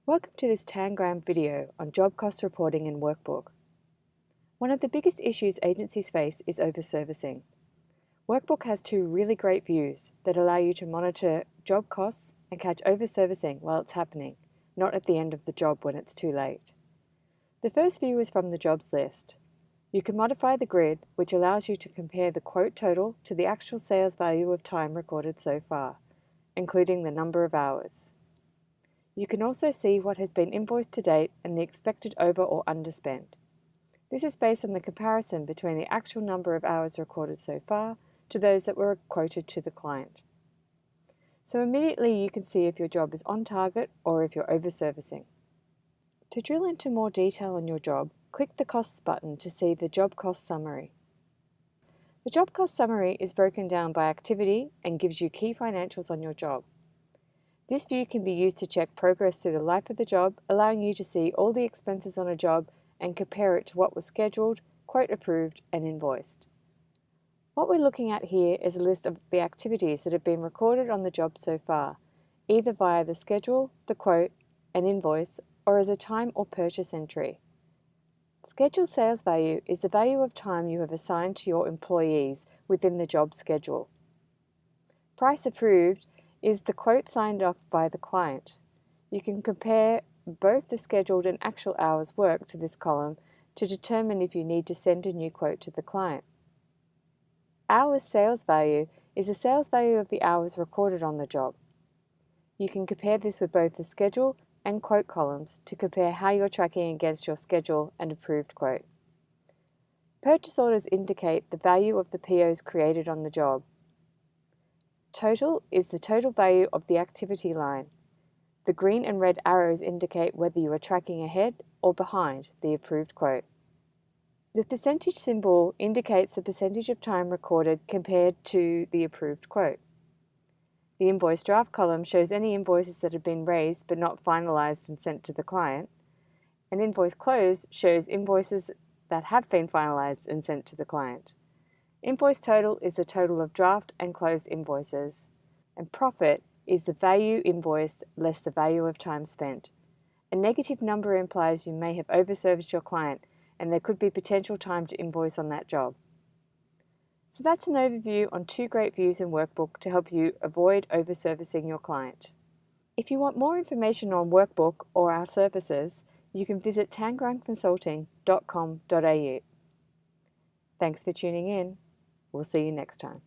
Welcome to this Tangram video on job cost reporting in Workbook. One of the biggest issues agencies face is overservicing. Workbook has two really great views that allow you to monitor job costs and catch overservicing while it's happening, not at the end of the job when it's too late. The first view is from the jobs list. You can modify the grid, which allows you to compare the quote total to the actual sales value of time recorded so far, including the number of hours. You can also see what has been invoiced to date and the expected over or underspend. This is based on the comparison between the actual number of hours recorded so far to those that were quoted to the client. So immediately you can see if your job is on target or if you're overservicing. To drill into more detail on your job, click the Costs button to see the job cost summary. The job cost summary is broken down by activity and gives you key financials on your job. This view can be used to check progress through the life of the job, allowing you to see all the expenses on a job and compare it to what was scheduled, quote approved, and invoiced. What we're looking at here is a list of the activities that have been recorded on the job so far, either via the schedule, the quote, an invoice, or as a time or purchase entry. Scheduled sales value is the value of time you have assigned to your employees within the job schedule. Price approved is the quote signed off by the client. You can compare both the scheduled and actual hours worked to this column to determine if you need to send a new quote to the client. Hours sales value is the sales value of the hours recorded on the job. You can compare this with both the schedule and quote columns to compare how you're tracking against your schedule and approved quote. Purchase orders indicate the value of the POs created on the job. Total is the total value of the activity line. The green and red arrows indicate whether you are tracking ahead or behind the approved quote. The percentage symbol indicates the percentage of time recorded compared to the approved quote. The invoice draft column shows any invoices that have been raised but not finalized and sent to the client. An invoice closed shows invoices that have been finalized and sent to the client. Invoice total is the total of draft and closed invoices, and profit is the value invoiced less the value of time spent. A negative number implies you may have overserviced your client and there could be potential time to invoice on that job. So that's an overview on two great views in Workbook to help you avoid overservicing your client. If you want more information on Workbook or our services, you can visit tangramconsulting.com.au. Thanks for tuning in. We'll see you next time.